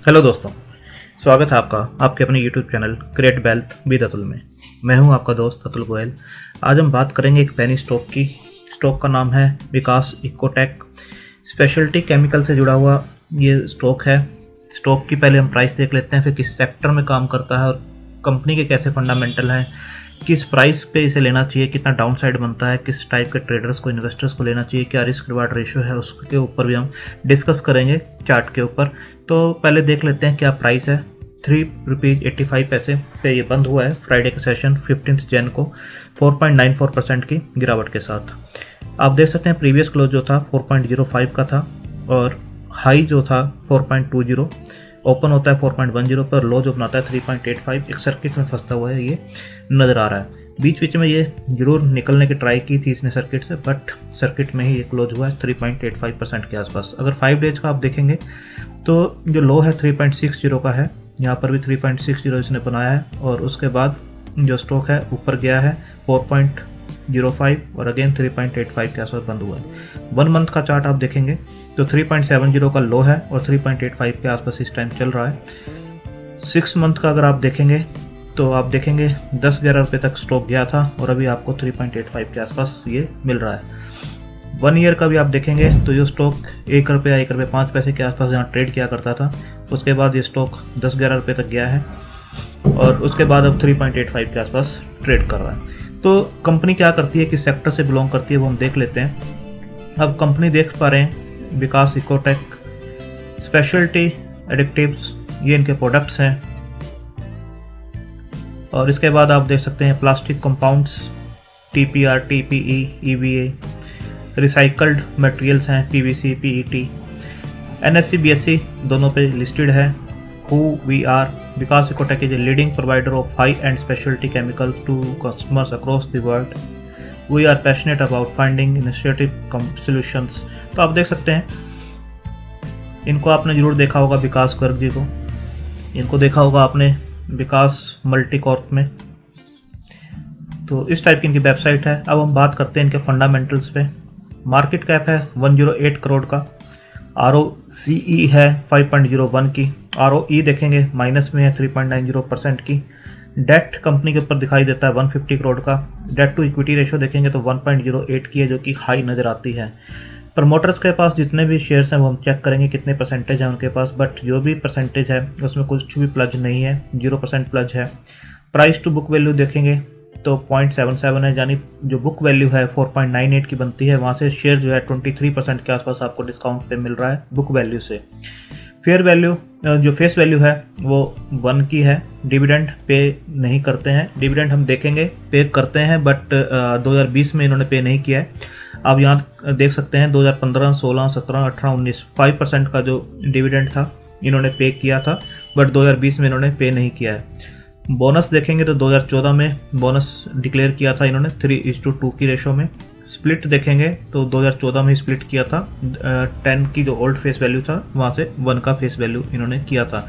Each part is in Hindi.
हेलो दोस्तों, स्वागत है आपका आपके अपने YouTube channel create wealth with Atul में। मैं हूं आपका दोस्त अतुल गोयल। आज हम बात करेंगे एक पेनी स्टॉक की। स्टॉक का नाम है विकास इकोटेक। स्पेशलिटी केमिकल से जुड़ा हुआ ये स्टॉक है। स्टॉक की पहले हम प्राइस देख लेते हैं, फिर किस सेक्टर में काम करता है और कंपनी के कैसे फंडामेंटल हैं, किस प्राइस पे इसे लेना चाहिए, कितना डाउन साइड बनता है, किस टाइप के ट्रेडर्स को इन्वेस्टर्स को लेना चाहिए, क्या रिस्क रिवार्ड रेशियो है, उसके ऊपर भी हम डिस्कस करेंगे चार्ट के ऊपर। तो पहले देख लेते हैं क्या प्राइस है। ₹3.85 पे ये बंद हुआ है फ्राइडे का सेशन 15 जन को 4.94% की गिरावट के साथ। आप देख सकते हैं प्रीवियस क्लोज जो था 4.05 का था और हाई जो था 4.20, ओपन होता है 4.10 पर, लो जो बनाता है 3.85। एक सर्किट में फंसता हुआ है ये नज़र आ रहा है। बीच बीच में ये जरूर निकलने की ट्राई की थी इसने सर्किट से, बट सर्किट में ही ये क्लोज हुआ है 3.85% के आसपास। अगर 5 डेज का आप देखेंगे तो जो लो है 3.60 का है, यहाँ पर भी 3.60 इसने बनाया है और उसके बाद जो स्टॉक है ऊपर गया है 4.05 और अगेन 3.85 के आसपास बंद हुआ है। 1 मंथ का चार्ट आप देखेंगे तो 3.70 का लो है और 3.85 के आसपास इस टाइम चल रहा है। 6 मंथ का अगर आप देखेंगे तो आप देखेंगे 10-11 रुपये तक स्टॉक गया था और अभी आपको 3.85 के आसपास ये मिल रहा है। 1 ईयर का भी आप देखेंगे तो जो स्टॉक ₹1 के आसपास जहाँ ट्रेड किया करता था, उसके बाद ये स्टॉक 10-11 रुपये तक गया है और उसके बाद अब 3.85 के आसपास ट्रेड कर रहा है। तो कंपनी क्या करती है, किस सेक्टर से बिलोंग करती है, वो हम देख लेते हैं। अब कंपनी देख पा रहे हैं विकास इकोटेक, स्पेशलिटी एडिक्टिव्स, ये इनके प्रोडक्ट्स हैं। और इसके बाद आप देख सकते हैं plastic compounds, TPR, TPE, EVA, recycled materials हैं, PVC, PET। NSE BSE दोनों पे लिस्टेड है। Who we are, Vikas Ecotech is a leading provider of high and speciality chemical to customers across the world. We are passionate about finding initiative solutions. तो आप देख सकते हैं इनको आपने जरूर देखा होगा, विकास गर्ग जी को, इनको देखा होगा आपने विकास मल्टी कॉर्प में। तो इस टाइप की इनकी वेबसाइट है। अब हम बात करते हैं इनके फंडामेंटल्स पे। मार्केट कैप है 108 करोड़ का, ROCE है 5.01 की, ROE देखेंगे माइनस में है 3.90% की। डेट कंपनी के ऊपर दिखाई देता है 150 करोड़ का। डेट टू इक्विटी रेशियो देखेंगे तो 1.08 की है, जो कि हाई नज़र आती है। प्रमोटर्स के पास जितने भी शेयर्स हैं वो हम चेक करेंगे कितने परसेंटेज है उनके पास, बट जो भी परसेंटेज है उसमें कुछ भी प्लज नहीं है, 0% प्लज है। प्राइस टू बुक वैल्यू देखेंगे तो 0.77 है, यानी जो बुक वैल्यू है 4.98 की बनती है, वहाँ से शेयर जो है 23% के आसपास आपको डिस्काउंट पे मिल रहा है बुक वैल्यू से। फेयर वैल्यू जो फेस वैल्यू है वो 1 की है। डिविडेंड पे नहीं करते हैं, डिविडेंड हम देखेंगे पे करते हैं, बट 2020 में इन्होंने पे नहीं किया है। आप यहाँ देख सकते हैं 2015, 16, 17, 18, 19 5% का जो डिविडेंड था इन्होंने पे किया था, बट 2020 में इन्होंने पे नहीं किया है। बोनस देखेंगे तो 2014 में बोनस डिक्लेयर किया था इन्होंने 3:2 की रेशो में। स्प्लिट देखेंगे तो 2014 में स्प्लिट किया था, 10 की जो ओल्ड फेस वैल्यू था वहाँ से 1 का फेस वैल्यू इन्होंने किया था।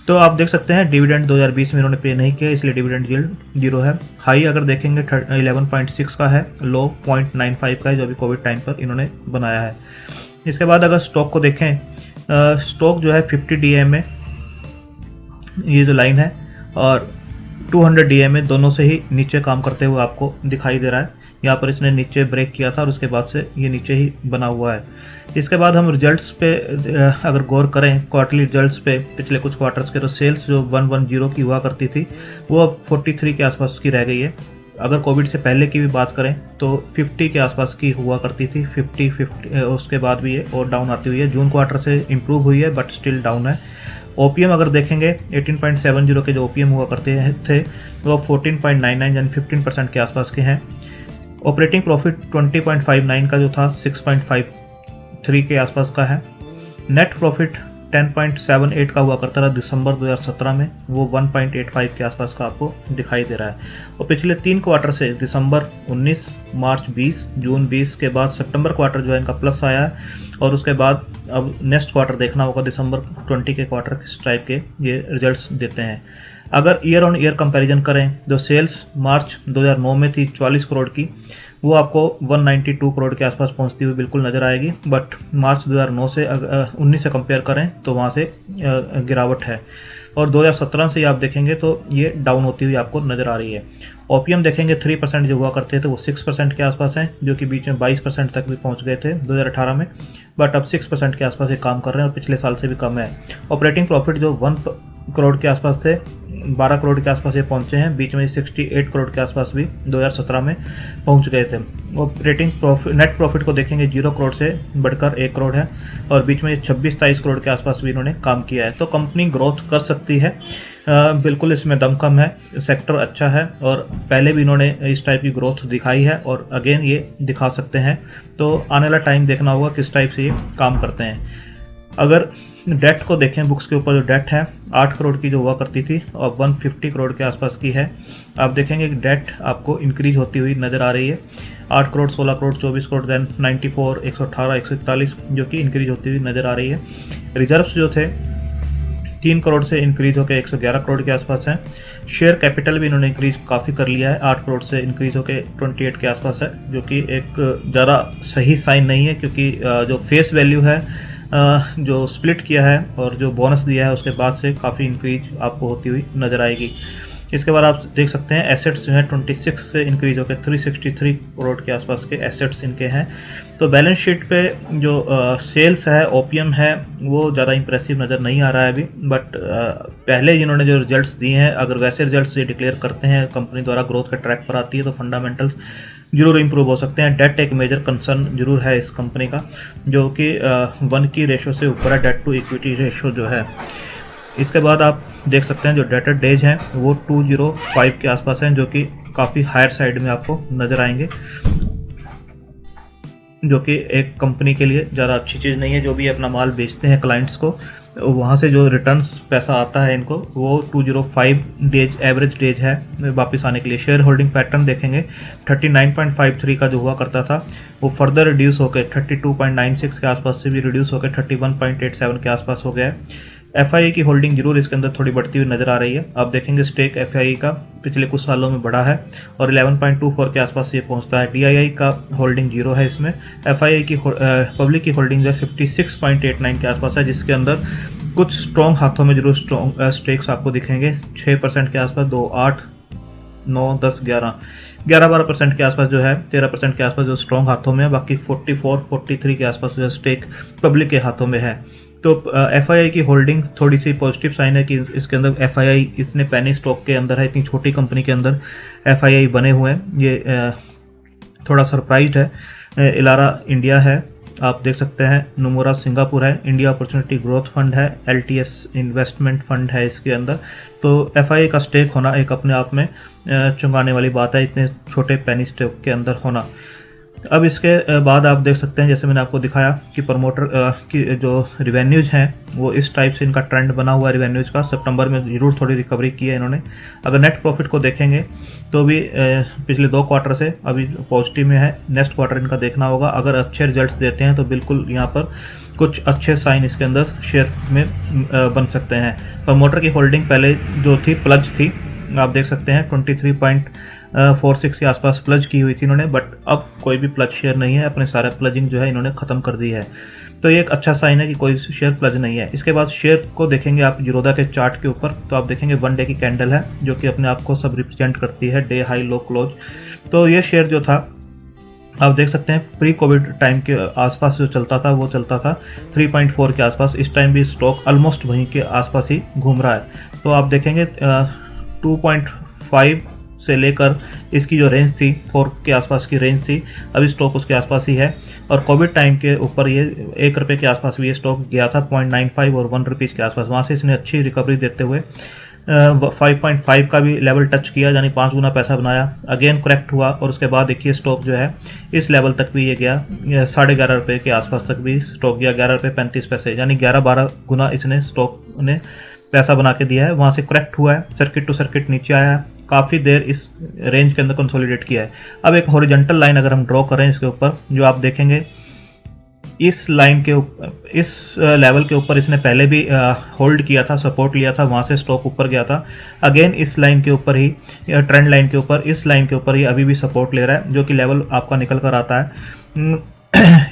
तो आप देख सकते हैं डिविडेंड 2020 में इन्होंने पे नहीं किया, इसलिए डिविडेंड यील्ड 0 है। हाई अगर देखेंगे 11.6 का है, लो 0.95 का है, जो अभी कोविड टाइम पर इन्होंने बनाया है। इसके बाद अगर स्टॉक को देखें, स्टॉक जो है 50 DA में ये जो लाइन है और 200 DA में दोनों से ही नीचे काम करते हुए आपको दिखाई दे रहा है। यहाँ पर इसने नीचे ब्रेक किया था और उसके बाद से ये नीचे ही बना हुआ है। इसके बाद हम रिजल्ट्स पे अगर गौर करें, क्वार्टरली रिजल्ट्स पे पिछले कुछ क्वार्टर्स के, तो सेल्स जो 110 की हुआ करती थी वो अब 43 के आसपास की रह गई है। अगर कोविड से पहले की भी बात करें तो 50 के आसपास की हुआ करती थी, 50 उसके बाद भी ये और डाउन आती हुई है। जून क्वार्टर से इम्प्रूव हुई है बट स्टिल डाउन है। OPM अगर देखेंगे 18.70 के जो OPM हुआ करते थे वो 14.99 यानी 15% के आसपास के हैं। ऑपरेटिंग प्रॉफिट 20.59 का जो था 6.53 के आसपास का है। नेट प्रॉफिट 10.78 का हुआ करता था दिसंबर 2017 में, वो 1.85 के आसपास का आपको दिखाई दे रहा है। और पिछले 3 क्वार्टर से दिसंबर 19, मार्च 20, जून 20 के बाद सितंबर क्वार्टर जो है इनका प्लस आया है और उसके बाद अब नेक्स्ट क्वार्टर देखना होगा दिसंबर 20 के क्वार्टर किस टाइप के ये रिजल्ट्स देते हैं। अगर ईयर ऑन ईयर कंपैरिजन करें, जो सेल्स मार्च 2009 में थी 44 करोड़ की, वो आपको 192 करोड़ के आसपास पहुंचती हुई बिल्कुल नज़र आएगी। बट मार्च 2009 से 19 से कंपेयर करें तो वहाँ से गिरावट है। और 2017 से आप देखेंगे तो ये डाउन होती हुई आपको नज़र आ रही है। ओपीएम देखेंगे 3% जो हुआ करते थे वो 6% के आसपास हैं, जो कि बीच में 22% तक भी पहुंच गए थे 2018 में, बट अब 6% के आसपास ये काम कर रहे हैं और पिछले साल से भी कम है। ऑपरेटिंग प्रॉफिट जो 1 करोड़ के आसपास थे 12 करोड़ के आसपास ये पहुंचे हैं, बीच में 68 करोड़ के आसपास भी 2017 में पहुंच गए थे। ऑपरेटिंग प्रॉफिट, नेट प्रॉफिट को देखेंगे 0 करोड़ से बढ़कर 1 करोड़ है और बीच में 26-23 करोड़ के आसपास भी इन्होंने काम किया है। तो कंपनी ग्रोथ कर सकती है, बिल्कुल इसमें दम कम है, सेक्टर अच्छा है और पहले भी इन्होंने इस टाइप की ग्रोथ दिखाई है और अगेन ये दिखा सकते हैं। तो आने वाला टाइम देखना होगा किस टाइप से ये काम करते हैं। अगर डेट को देखें, बुक्स के ऊपर जो डेट है 8 करोड़ की जो हुआ करती थी और 150 करोड़ के आसपास की है। आप देखेंगे कि डेट आपको इंक्रीज होती हुई नज़र आ रही है, 8 करोड़, 16 करोड़, 24 करोड़, देन 94, 118, 141 जो कि इंक्रीज होती हुई नज़र आ रही है। रिजर्व्स जो थे 3 करोड़ से इंक्रीज होकर 111 करोड़ के आसपास है। शेयर कैपिटल भी इन्होंने इंक्रीज काफ़ी कर लिया है, 8 करोड़ से इंक्रीज होकर 28 के आसपास है, जो कि एक ज़्यादा सही साइन नहीं है, क्योंकि जो फेस वैल्यू है जो स्प्लिट किया है और जो बोनस दिया है उसके बाद से काफ़ी इंक्रीज आपको होती हुई नज़र आएगी। इसके बाद आप देख सकते हैं एसेट्स जो है 26 से इंक्रीज होकर 363 करोड़ के आसपास के एसेट्स इनके हैं। तो बैलेंस शीट पे जो सेल्स है, ओपीएम है, वो ज़्यादा इंप्रेसिव नज़र नहीं आ रहा है अभी, बट पहले जिन्होंने जो रिजल्ट्स दिए हैं, अगर वैसे रिजल्ट्स ये डिक्लेयर करते हैं, कंपनी द्वारा ग्रोथ के ट्रैक पर आती है, तो फंडामेंटल्स जरूर इम्प्रूव हो सकते हैं। डेट एक मेजर कंसर्न जरूर है इस कंपनी का, जो कि 1 की रेशो से ऊपर है, डेट टू इक्विटी रेशो जो है। इसके बाद आप देख सकते हैं जो डेटर डेज हैं वो 205 के आसपास हैं, जो कि काफ़ी हायर साइड में आपको नज़र आएंगे, जो कि एक कंपनी के लिए ज़्यादा अच्छी चीज़ नहीं है। जो भी अपना माल बेचते हैं क्लाइंट्स को, वहाँ से जो रिटर्न्स पैसा आता है इनको, वो 205 डेज एवरेज डेज है वापस आने के लिए। शेयर होल्डिंग पैटर्न देखेंगे 39.53 का जो हुआ करता था वो फर्दर रिड्यूस होकर 32.96 के आसपास से भी रिड्यूस होकर 31.87 के आसपास हो गया है। एफआईआई की होल्डिंग जरूर इसके अंदर थोड़ी बढ़ती हुई नज़र आ रही है। आप देखेंगे स्टेक एफआईआई का पिछले कुछ सालों में बढ़ा है और 11.24 के आसपास ये पहुंचता है। डीआईआई का होल्डिंग 0 है इसमें। एफआईआई की पब्लिक की होल्डिंग जो 56.89 के आसपास है, जिसके अंदर कुछ स्ट्रॉन्ग हाथों में जरूर स्ट्रॉन्ग स्टेक्स आपको दिखेंगे 6% के आसपास, 2, 8, 9, 10, 11-12% के आसपास जो है, 13% के आसपास जो स्ट्रॉन्ग हाथों में है, बाकी 44-43 के आसपास जो स्टेक पब्लिक के हाथों में है। तो एफआईआई की होल्डिंग थोड़ी सी पॉजिटिव साइन है कि इसके अंदर एफआईआई इतने पैनी स्टॉक के अंदर है, इतनी छोटी कंपनी के अंदर एफआईआई बने हुए हैं, ये थोड़ा सरप्राइज्ड है। इलारा इंडिया है, आप देख सकते हैं, नोमुरा सिंगापुर है, इंडिया अपॉर्चुनिटी ग्रोथ फंड है, एलटीएस इन्वेस्टमेंट फंड है इसके अंदर। तो एफआईआई का स्टेक होना एक अपने आप में चुंगाने वाली बात है, इतने छोटे पैनी स्टॉक के अंदर होना। अब इसके बाद आप देख सकते हैं, जैसे मैंने आपको दिखाया कि प्रमोटर की जो रिवेन्यूज हैं वो इस टाइप से इनका ट्रेंड बना हुआ है रिवेन्यूज का। सितंबर में जरूर थोड़ी रिकवरी की है इन्होंने। अगर नेट प्रॉफिट को देखेंगे तो भी पिछले 2 क्वार्टर से अभी पॉजिटिव में है। नेक्स्ट क्वार्टर इनका देखना होगा, अगर अच्छे रिजल्ट्स देते हैं तो बिल्कुल यहाँ पर कुछ अच्छे साइन इसके अंदर शेयर में बन सकते हैं। प्रमोटर की होल्डिंग पहले जो थी प्लज थी, आप देख सकते हैं 23.46 के आसपास प्लज की हुई थी इन्होंने, बट अब कोई भी प्लज शेयर नहीं है, अपने सारा प्लजिंग जो है इन्होंने ख़त्म कर दी है। तो ये एक अच्छा साइन है कि कोई शेयर प्लज नहीं है। इसके बाद शेयर को देखेंगे आप जीरोधा के चार्ट के ऊपर, तो आप देखेंगे 1 डे की कैंडल है जो कि अपने आप को सब रिप्रेजेंट करती है, डे हाई लो क्लोज। तो ये शेयर जो था आप देख सकते हैं प्री कोविड टाइम के आसपास जो चलता था वो चलता था 3.4 के आसपास। इस टाइम भी स्टॉक ऑलमोस्ट वहीं के आसपास ही घूम रहा है। तो आप देखेंगे 2.5 से लेकर इसकी जो रेंज थी 4 के आसपास की रेंज थी, अभी स्टॉक उसके आसपास ही है। और कोविड टाइम के ऊपर ये 1 रुपये के आसपास भी ये स्टॉक गया था, 0.95 और 1 रुपीज़ के आसपास। वहाँ से इसने अच्छी रिकवरी देते हुए 5.5 का भी लेवल टच किया, यानी 5 गुना पैसा बनाया, अगेन करेक्ट हुआ और उसके बाद देखिए स्टॉक जो है इस लेवल तक भी ये गया, 11.5 रुपये के आसपास तक भी स्टॉक गया, 11 रुपये 35 पैसे, यानी 11-12 गुना इसने स्टॉक ने पैसा बना के दिया है। वहाँ से करेक्ट हुआ है, सर्किट टू सर्किट नीचे आया है, काफ़ी देर इस रेंज के अंदर कंसोलिडेट किया है। अब एक हॉरिजॉन्टल लाइन अगर हम ड्रॉ करें इसके ऊपर, जो आप देखेंगे इस लाइन के इस लेवल के ऊपर इसने पहले भी होल्ड किया था, सपोर्ट लिया था, वहाँ से स्टॉक ऊपर गया था। अगेन इस लाइन के ऊपर ही, ट्रेंड लाइन के ऊपर, इस लाइन के ऊपर ही अभी भी सपोर्ट ले रहा है, जो कि लेवल आपका निकल कर आता है।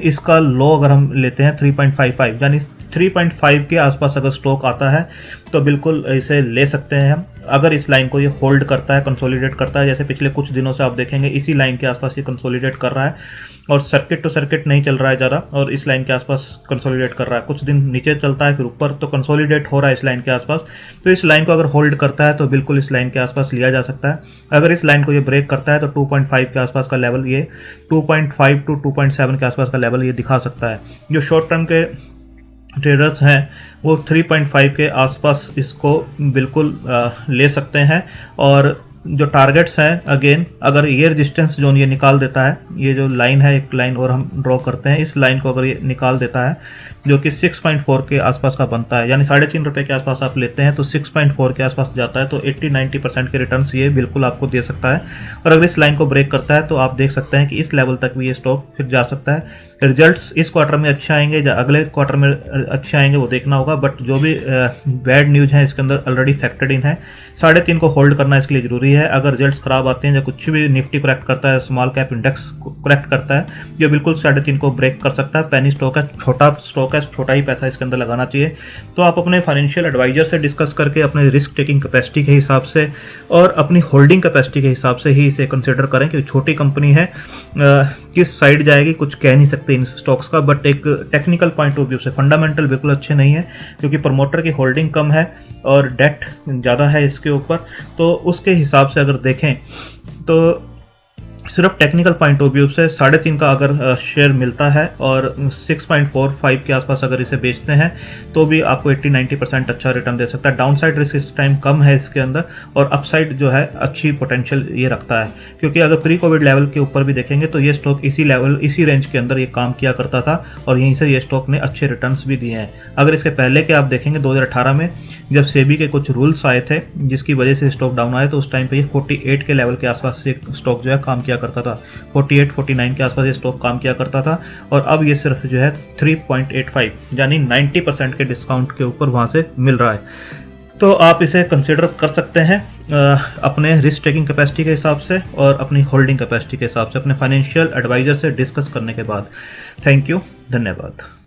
इसका लो अगर हम लेते हैं 3.55, यानी 3.5 के आसपास अगर स्टॉक आता है तो बिल्कुल इसे ले सकते हैं हम। अगर इस लाइन को ये होल्ड करता है, कंसोलिडेट करता है, जैसे पिछले कुछ दिनों से आप देखेंगे इसी लाइन के आसपास ये कंसोलिडेट कर रहा है और सर्किट टू सर्किट नहीं चल रहा है ज़्यादा, और इस लाइन के आसपास कंसोलिडेट कर रहा है। कुछ दिन नीचे चलता है फिर ऊपर, तो कंसोलिडेट हो रहा है इस लाइन के आसपास। तो इस लाइन को अगर होल्ड करता है तो बिल्कुल इस लाइन के आसपास लिया जा सकता है। अगर इस लाइन को ये ब्रेक करता है तो 2.5 के आसपास का लेवल, ये 2.5 टू 2.7 के आसपास का लेवल ये दिखा सकता है। जो शॉर्ट टर्म के ट्रेडर्स हैं वो 3.5 के आसपास इसको बिल्कुल ले सकते हैं। और जो टारगेट्स हैं, अगेन अगर ये रेजिस्टेंस जोन ये निकाल देता है, ये जो लाइन है, एक लाइन और हम ड्रॉ करते हैं, इस लाइन को अगर ये निकाल देता है जो कि 6.4 के आसपास का बनता है, यानी 3.5 रुपये के आसपास आप लेते हैं तो 6.4 के आसपास जाता है, तो 80-90% के रिटर्न्स ये बिल्कुल आपको दे सकता है। और अगर इस लाइन को ब्रेक करता है तो आप देख सकते हैं कि इस लेवल तक भी ये स्टॉक फिर जा सकता है। रिजल्ट्स इस क्वार्टर में अच्छे आएंगे या अगले क्वार्टर में अच्छे आएंगे वो देखना होगा, बट जो भी बैड न्यूज़ है इसके अंदर ऑलरेडी फैक्टर्ड इन है। 3.5 को होल्ड करना इसके लिए जरूरी है। अगर रिजल्ट्स खराब आते हैं या कुछ भी निफ्टी करेक्ट करता है, स्मॉल कैप इंडेक्स करेक्ट करता है, ये बिल्कुल 3.5 को ब्रेक कर सकता है। पेनी स्टॉक है, छोटा स्टॉक है, छोटा ही पैसा इसके अंदर लगाना चाहिए। तो आप अपने फाइनेंशियल एडवाइजर से डिस्कस करके अपने रिस्क टेकिंग कैपेसिटी के हिसाब से और अपनी होल्डिंग कैपेसिटी के हिसाब से ही इसे कंसिडर करें, क्योंकि छोटी कंपनी है, किस साइड जाएगी कुछ कह नहीं सकते इन स्टॉक्स का। बट एक टेक्निकल पॉइंट ऑफ व्यू से फंडामेंटल बिल्कुल अच्छे नहीं है, क्योंकि प्रमोटर की होल्डिंग कम है और डेट ज़्यादा है इसके ऊपर। तो उसके हिसाब से अगर देखें तो सिर्फ टेक्निकल पॉइंट ऑफ व्यू से 3.5 का अगर शेयर मिलता है और 6.45 के आसपास अगर इसे बेचते हैं तो भी आपको 80-90% अच्छा रिटर्न दे सकता है। डाउनसाइड रिस्क इस टाइम कम है इसके अंदर, और अपसाइड जो है अच्छी पोटेंशियल ये रखता है, क्योंकि अगर प्री कोविड लेवल के ऊपर भी देखेंगे तो ये स्टॉक इसी लेवल, इसी रेंज के अंदर ये काम किया करता था और यहीं से ये स्टॉक ने अच्छे रिटर्न्स भी दिए हैं। अगर इसके पहले के आप देखेंगे 2018 में जब सेबी के कुछ रूल्स आए थे जिसकी वजह से स्टॉक डाउन आए, तो उस टाइम पे ये 48 के लेवल के आसपास से स्टॉक जो है काम किया करता था, 48-49 के आसपास ये स्टॉक काम किया करता था, और अब ये सिर्फ जो है 3.85 यानी 90% के डिस्काउंट के ऊपर वहाँ से मिल रहा है। तो आप इसे कंसिडर कर सकते हैं अपने रिस्क टेकिंग कैपेसिटी के हिसाब से और अपनी होल्डिंग कैपेसिटी के हिसाब से, अपने फाइनेंशियल एडवाइजर से डिस्कस करने के बाद। थैंक यू, धन्यवाद।